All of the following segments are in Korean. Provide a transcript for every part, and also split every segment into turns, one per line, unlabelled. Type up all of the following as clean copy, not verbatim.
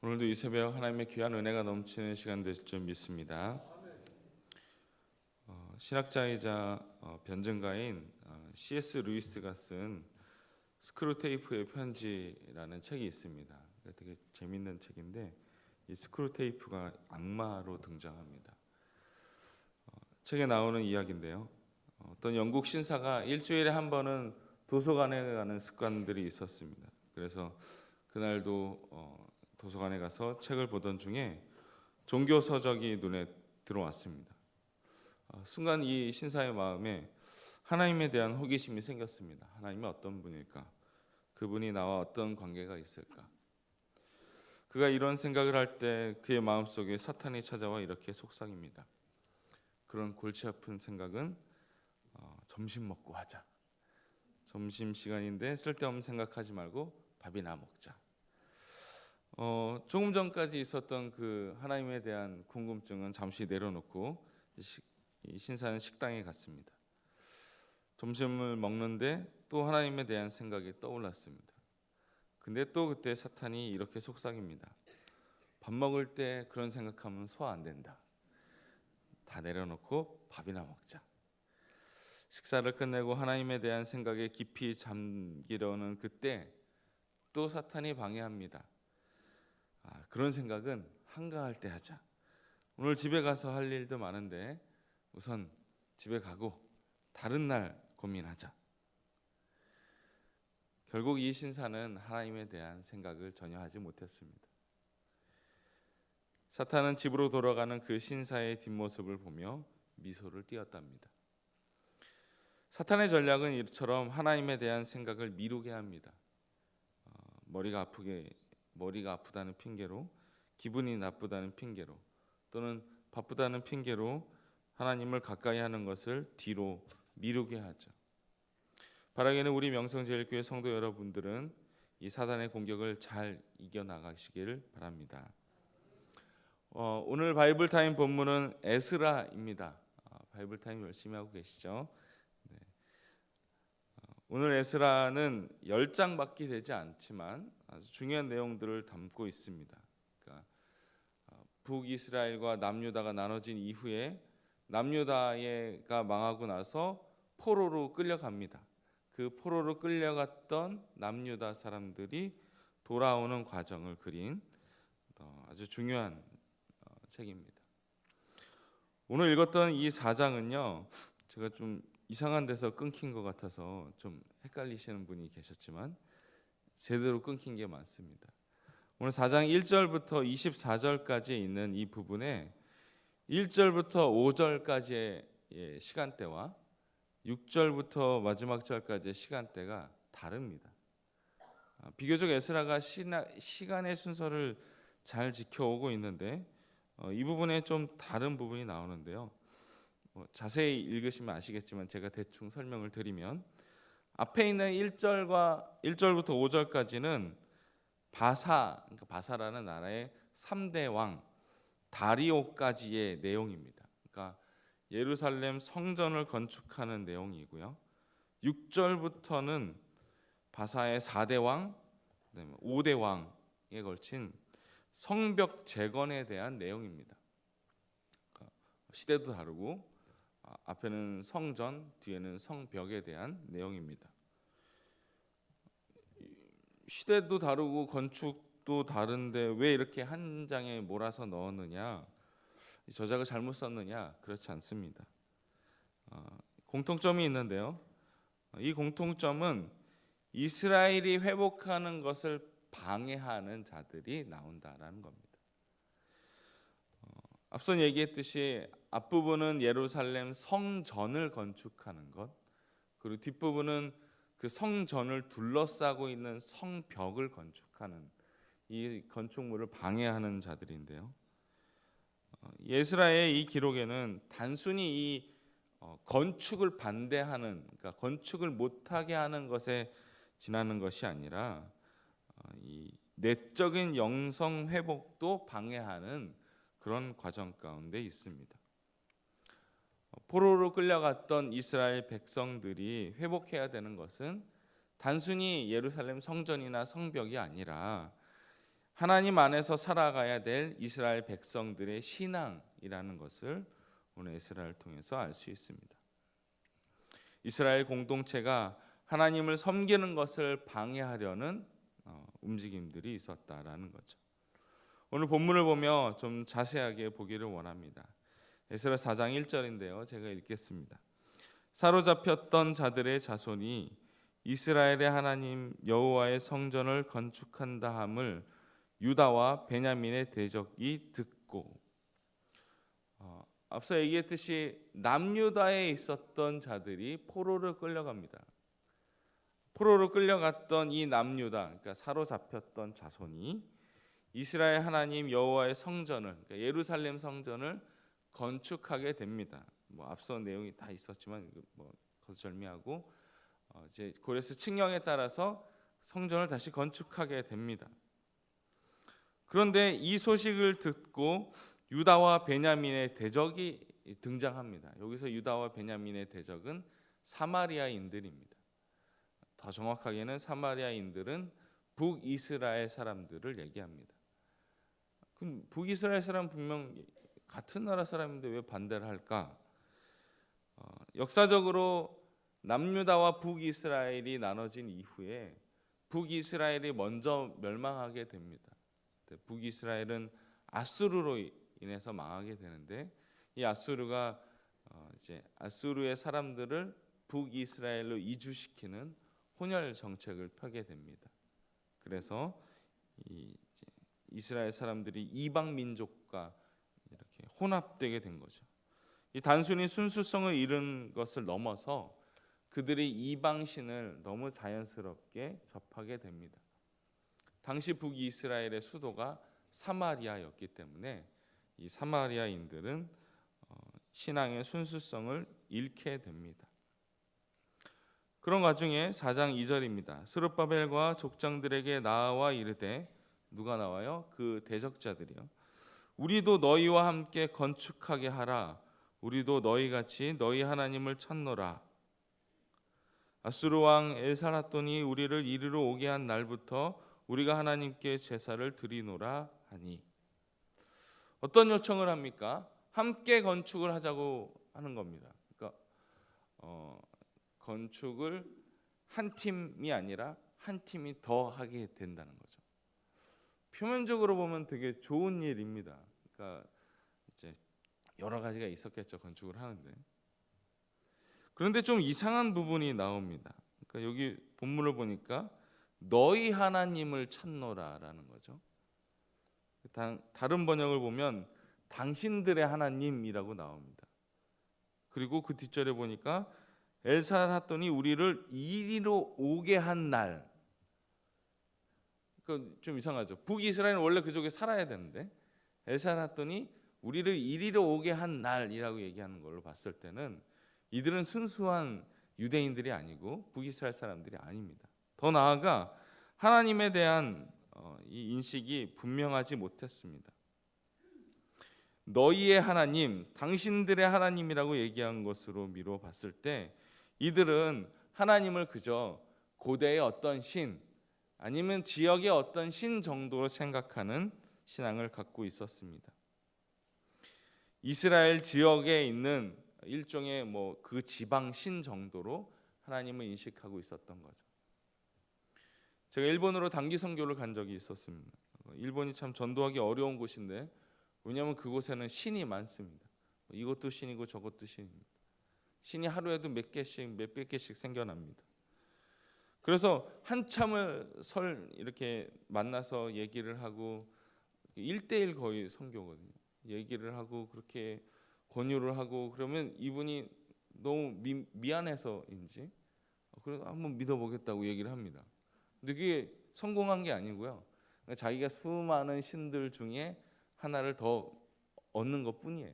오늘도 이 새벽 하나님의 귀한 은혜가 넘치는 시간 되실 줄 믿습니다. 신학자이자 변증가인 C.S. 루이스가 쓴 스크루테이프의 편지라는 책이 있습니다. 되게 재밌는 책인데 이 스크루테이프가 악마로 등장합니다. 책에 나오는 이야기인데요. 어떤 영국 신사가 일주일에 한 번은 도서관에 가는 습관들이 있었습니다. 그래서 그날도 도서관에 가서 책을 보던 중에 종교 서적이 눈에 들어왔습니다. 순간 이 신사의 마음에 하나님에 대한 호기심이 생겼습니다. 하나님이 어떤 분일까? 그분이 나와 어떤 관계가 있을까? 그가 이런 생각을 할 때 그의 마음속에 사탄이 찾아와 이렇게 속삭입니다. 그런 골치 아픈 생각은 점심 먹고 하자. 점심시간인데 쓸데없는 생각하지 말고 밥이나 먹자. 조금 전까지 있었던 그 하나님에 대한 궁금증은 잠시 내려놓고 이 신사는 식당에 갔습니다. 점심을 먹는데 또 하나님에 대한 생각이 떠올랐습니다. 근데 또 그때 사탄이 이렇게 속삭입니다. 밥 먹을 때 그런 생각하면 소화 안 된다. 다 내려놓고 밥이나 먹자. 식사를 끝내고 하나님에 대한 생각에 깊이 잠기려는 그때 또 사탄이 방해합니다. 그런 생각은 한가할 때 하자. 오늘 집에 가서 할 일도 많은데 우선 집에 가고 다른 날 고민하자. 결국 이 신사는 하나님에 대한 생각을 전혀 하지 못했습니다. 사탄은 집으로 돌아가는 그 신사의 뒷모습을 보며 미소를 띄었답니다. 사탄의 전략은 이처럼 하나님에 대한 생각을 미루게 합니다. 머리가 아프다는 핑계로, 기분이 나쁘다는 핑계로, 또는 바쁘다는 핑계로 하나님을 가까이 하는 것을 뒤로 미루게 하죠. 바라기는 우리 명성제일교회 성도 여러분들은 이 사단의 공격을 잘 이겨나가시길 바랍니다. 오늘 바이블타임 본문은 에스라입니다. 바이블타임 열심히 하고 계시죠? 네. 오늘 에스라는 10장밖에 되지 않지만 아주 중요한 내용들을 담고 있습니다. 그러니까 북이스라엘과 남유다가 나눠진 이후에 남유다가 망하고 나서 포로로 끌려갑니다. 그 포로로 끌려갔던 남유다 사람들이 돌아오는 과정을 그린 아주 중요한 책입니다. 오늘 읽었던 이 4장은요, 제가 좀 이상한 데서 끊긴 것 같아서 좀 헷갈리시는 분이 계셨지만 제대로 끊긴 게 많습니다. 오늘 4장 1절부터 24절까지 있는 이 부분에 1절부터 5절까지의 시간대와 6절부터 마지막 절까지의 시간대가 다릅니다. 비교적 에스라가 시간의 순서를 잘 지켜오고 있는데 이 부분에 좀 다른 부분이 나오는데요. 자세히 읽으시면 아시겠지만 제가 대충 설명을 드리면 앞에 있는 1절부터 5절까지는 그러니까 바사라는 나라의 3대 왕 다리오까지의 내용입니다. 그러니까 예루살렘 성전을 건축하는 내용이고요. 6절부터는 바사의 4대 왕, 5대 왕에 걸친 성벽 재건에 대한 내용입니다. 그러니까 시대도 다르고 앞에는 성전, 뒤에는 성벽에 대한 내용입니다. 시대도 다르고 건축도 다른데 왜 이렇게 한 장에 몰아서 넣었느냐? 저자가 잘못 썼느냐? 그렇지 않습니다. 공통점이 있는데요. 이 공통점은 이스라엘이 회복하는 것을 방해하는 자들이 나온다라는 겁니다. 앞선 얘기했듯이 앞부분은 예루살렘 성전을 건축하는 것, 그리고 뒷부분은 그 성전을 둘러싸고 있는 성벽을 건축하는 이 건축물을 방해하는 자들인데요. 예스라의 이 기록에는 단순히 이 건축을 반대하는, 그러니까 건축을 못하게 하는 것에 지나는 것이 아니라 이 내적인 영성 회복도 방해하는 그런 과정 가운데 있습니다. 포로로 끌려갔던 이스라엘 백성들이 회복해야 되는 것은 단순히 예루살렘 성전이나 성벽이 아니라 하나님 안에서 살아가야 될 이스라엘 백성들의 신앙이라는 것을 오늘 에스라를 통해서 알 수 있습니다. 이스라엘 공동체가 하나님을 섬기는 것을 방해하려는 움직임들이 있었다라는 거죠. 오늘 본문을 보며 좀 자세하게 보기를 원합니다. 에스라 4장 1절인데요. 제가 읽겠습니다. 사로잡혔던 자들의 자손이 이스라엘의 하나님 여호와의 성전을 건축한다 함을 유다와 베냐민의 대적이 듣고, 앞서 얘기했듯이 남유다에 있었던 자들이 포로로 끌려갑니다. 포로로 끌려갔던 이 남유다, 그러니까 사로잡혔던 자손이 이스라엘 하나님 여호와의 성전을, 그러니까 예루살렘 성전을 건축하게 됩니다. 앞서 내용이 다 있었지만 거절미하고 이제 고레스 칙령에 따라서 성전을 다시 건축하게 됩니다. 그런데 이 소식을 듣고 유다와 베냐민의 대적이 등장합니다. 여기서 유다와 베냐민의 대적은 사마리아인들입니다. 더 정확하게는 사마리아인들은 북이스라엘 사람들을 얘기합니다. 그럼 북이스라엘 사람 분명 같은 나라 사람인데 왜 반대를 할까? 역사적으로 남유다와 북이스라엘이 나눠진 이후에 북이스라엘이 먼저 멸망하게 됩니다. 북이스라엘은 아수르로 인해서 망하게 되는데, 이 아수르가 이제 아수르의 사람들을 북이스라엘로 이주시키는 혼혈 정책을 펴게 됩니다. 그래서 이스라엘 사람들이 이방 민족과 이렇게 혼합되게 된 거죠. 이 단순히 순수성을 잃은 것을 넘어서 그들이 이방신을 너무 자연스럽게 접하게 됩니다. 당시 북이스라엘의 수도가 사마리아였기 때문에 이 사마리아인들은 신앙의 순수성을 잃게 됩니다. 그런 와중에 4장 2절입니다. 스룹바벨과 족장들에게 나와 이르되, 누가 나와요? 그 대적자들이요. 우리도 너희와 함께 건축하게 하라. 우리도 너희같이 너희 하나님을 찾노라. 아수르 왕 엘사라돈이 우리를 이리로 오게 한 날부터 우리가 하나님께 제사를 드리노라 하니. 어떤 요청을 합니까? 함께 건축을 하자고 하는 겁니다. 그러니까 건축을 한 팀이 아니라 한 팀이 더 하게 된다는 거죠. 표면적으로 보면 되게 좋은 일입니다. 그러니까 이제 여러 가지가 있었겠죠, 건축을 하는데. 그런데 좀 이상한 부분이 나옵니다. 그러니까 여기 본문을 보니까 너희 하나님을 찾노라라는 거죠. 다른 번역을 보면 당신들의 하나님이라고 나옵니다. 그리고 그 뒷절에 보니까 엘사라돈이 우리를 이리로 오게 한 날. 좀 이상하죠. 북이스라엘은 원래 그쪽에 살아야 되는데 엘사라돈이 우리를 이리로 오게 한 날이라고 얘기하는 걸로 봤을 때는 이들은 순수한 유대인들이 아니고 북이스라엘 사람들이 아닙니다. 더 나아가 하나님에 대한 이 인식이 분명하지 못했습니다. 너희의 하나님, 당신들의 하나님이라고 얘기한 것으로 미루어 봤을 때 이들은 하나님을 그저 고대의 어떤 신 아니면 지역의 어떤 신 정도로 생각하는 신앙을 갖고 있었습니다. 이스라엘 지역에 있는 일종의 그 지방 신 정도로 하나님을 인식하고 있었던 거죠. 제가 일본으로 단기 선교를 간 적이 있었습니다. 일본이 참 전도하기 어려운 곳인데, 왜냐하면 그곳에는 신이 많습니다. 이것도 신이고 저것도 신입니다. 신이 하루에도 몇백 개씩 생겨납니다. 그래서 한참을 이렇게 만나서 얘기를 하고 1대1 거의 선교거든요. 얘기를 하고 그렇게 권유를 하고 그러면 이분이 너무 미안해서인지 그래서 한번 믿어보겠다고 얘기를 합니다. 근데 그게 성공한 게 아니고요. 자기가 수많은 신들 중에 하나를 더 얻는 것뿐이에요.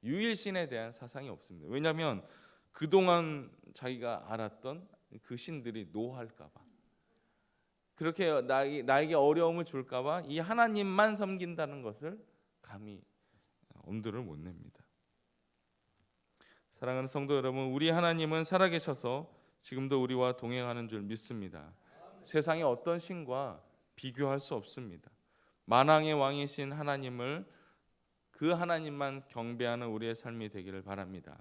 유일신에 대한 사상이 없습니다. 왜냐하면 그동안 자기가 알았던 그 신들이 노할까 봐, 그렇게 나에게 어려움을 줄까 봐 이 하나님만 섬긴다는 것을 감히 엄두를 못 냅니다. 사랑하는 성도 여러분, 우리 하나님은 살아계셔서 지금도 우리와 동행하는 줄 믿습니다. 세상의 어떤 신과 비교할 수 없습니다. 만왕의 왕이신 하나님을, 그 하나님만 경배하는 우리의 삶이 되기를 바랍니다.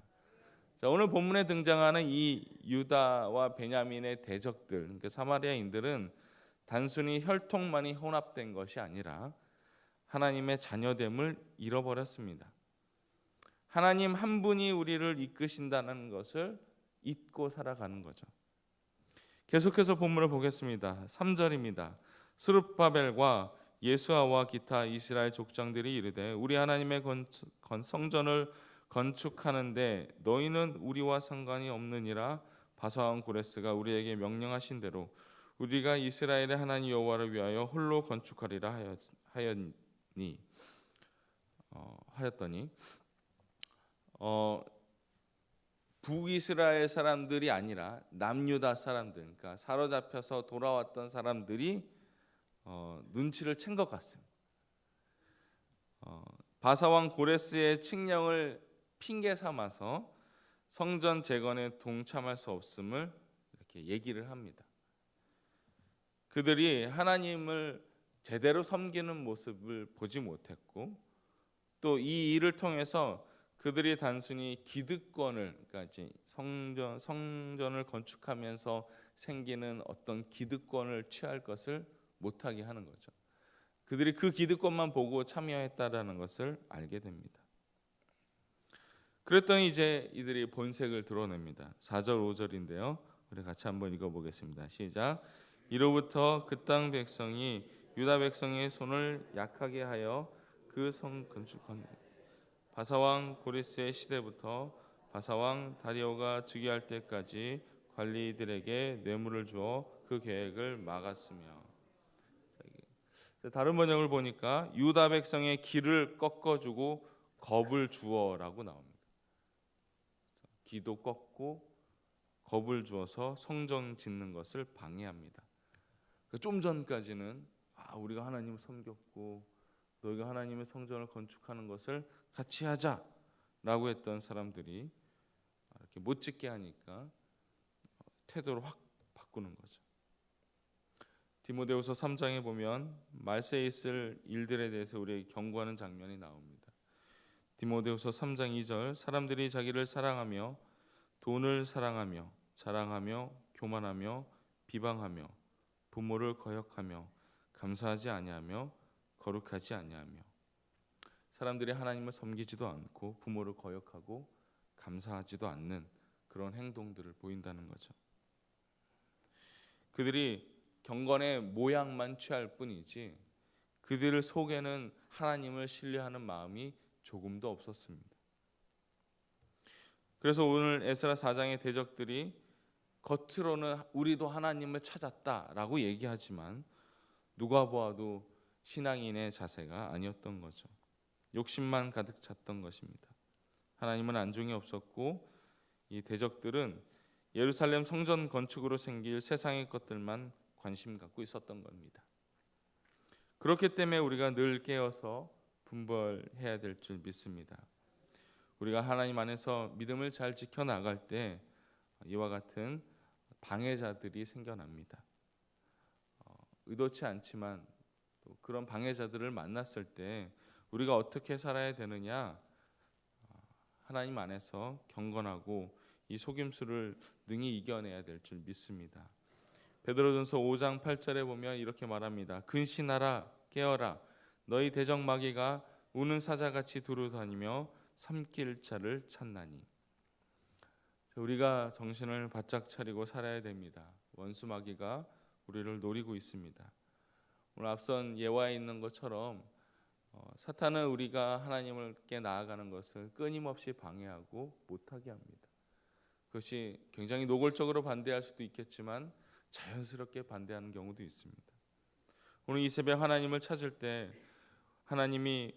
자, 오늘 본문에 등장하는 이 유다와 베냐민의 대적들, 그러니까 사마리아인들은 단순히 혈통만이 혼합된 것이 아니라 하나님의 자녀됨을 잃어버렸습니다. 하나님 한 분이 우리를 이끄신다는 것을 잊고 살아가는 거죠. 계속해서 본문을 보겠습니다. 3절입니다. 스룹바벨과 예수아와 기타 이스라엘 족장들이 이르되 우리 하나님의 성전을 건축하는데 너희는 우리와 상관이 없느니라. 바사왕 고레스가 우리에게 명령하신 대로 우리가 이스라엘의 하나님 여호와를 위하여 홀로 건축하리라 하였더니 북이스라엘 사람들이 아니라 남유다 사람들, 그러니까 사로잡혀서 돌아왔던 사람들이 눈치를 챈 것 같습니다. 바사왕 고레스의 칙령을 핑계 삼아서 성전 재건에 동참할 수 없음을 이렇게 얘기를 합니다. 그들이 하나님을 제대로 섬기는 모습을 보지 못했고, 또 이 일을 통해서 그들이 단순히 기득권을, 그러니까 이제 성전을 건축하면서 생기는 어떤 기득권을 취할 것을 못하게 하는 거죠. 그들이 그 기득권만 보고 참여했다라는 것을 알게 됩니다. 그랬더니 이제 이들이 본색을 드러냅니다. 4절 5절인데요. 우리 같이 한번 읽어보겠습니다. 시작. 이로부터 그 땅 백성이 유다 백성의 손을 약하게 하여 그 성 건축한 바사왕 고레스의 시대부터 바사왕 다리오가 즉위할 때까지 관리들에게 뇌물을 주어 그 계획을 막았으며. 다른 번역을 보니까 유다 백성의 길을 꺾어주고 겁을 주어라고 나옵니다. 기도 꺾고 겁을 주어서 성전 짓는 것을 방해합니다. 좀 전까지는 우리가 하나님을 섬겼고 너희가 하나님의 성전을 건축하는 것을 같이 하자라고 했던 사람들이 이렇게 못 짓게 하니까 태도를 확 바꾸는 거죠. 디모데후서 3장에 보면 말세에 있을 일들에 대해서 우리에게 경고하는 장면이 나옵니다. 디모데후서 3장 2절 사람들이 자기를 사랑하며 돈을 사랑하며 자랑하며 교만하며 비방하며 부모를 거역하며 감사하지 아니하며 거룩하지 아니하며. 사람들이 하나님을 섬기지도 않고 부모를 거역하고 감사하지도 않는 그런 행동들을 보인다는 거죠. 그들이 경건의 모양만 취할 뿐이지 그들 속에는 하나님을 신뢰하는 마음이 조금도 없었습니다. 그래서 오늘 에스라 4장의 대적들이 겉으로는 우리도 하나님을 찾았다라고 얘기하지만 누가 보아도 신앙인의 자세가 아니었던 거죠. 욕심만 가득 찼던 것입니다. 하나님은 안중이 없었고 이 대적들은 예루살렘 성전 건축으로 생길 세상의 것들만 관심 갖고 있었던 겁니다. 그렇기 때문에 우리가 늘 깨어서 분별해야 될 줄 믿습니다. 우리가 하나님 안에서 믿음을 잘 지켜나갈 때 이와 같은 방해자들이 생겨납니다. 의도치 않지만 또 그런 방해자들을 만났을 때 우리가 어떻게 살아야 되느냐, 하나님 안에서 경건하고 이 속임수를 능히 이겨내야 될 줄 믿습니다. 베드로전서 5장 8절에 보면 이렇게 말합니다. 근신하라 깨어라 너희 대적 마귀가 우는 사자같이 두루다니며 삼킬 자를 찾나니. 우리가 정신을 바짝 차리고 살아야 됩니다. 원수 마귀가 우리를 노리고 있습니다. 오늘 앞선 예화에 있는 것처럼 사탄은 우리가 하나님께 나아가는 것을 끊임없이 방해하고 못하게 합니다. 그것이 굉장히 노골적으로 반대할 수도 있겠지만 자연스럽게 반대하는 경우도 있습니다. 오늘 이 새벽 하나님을 찾을 때 하나님이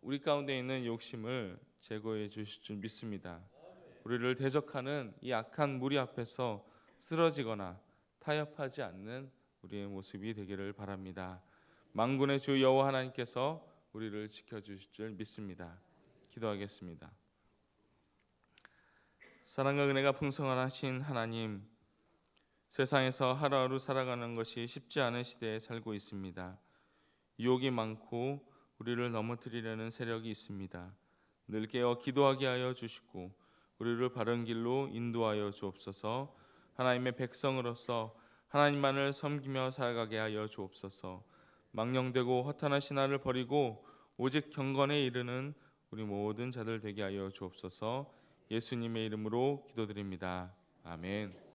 우리 가운데 있는 욕심을 제거해 주실 줄 믿습니다. 우리를 대적하는 이 악한 무리 앞에서 쓰러지거나 타협하지 않는 우리의 모습이 되기를 바랍니다. 만군의 주 여호와 하나님께서 우리를 지켜주실 줄 믿습니다. 기도하겠습니다. 사랑과 은혜가 풍성하신 하나님, 세상에서 하루하루 살아가는 것이 쉽지 않은 시대에 살고 있습니다. 유혹이 많고 우리를 넘어뜨리려는 세력이 있습니다. 늘 깨어 기도하게 하여 주시고 우리를 바른 길로 인도하여 주옵소서. 하나님의 백성으로서 하나님만을 섬기며 살아가게 하여 주옵소서. 망령되고 허탄한 신화를 버리고 오직 경건에 이르는 우리 모든 자들 되게 하여 주옵소서. 예수님의 이름으로 기도드립니다. 아멘.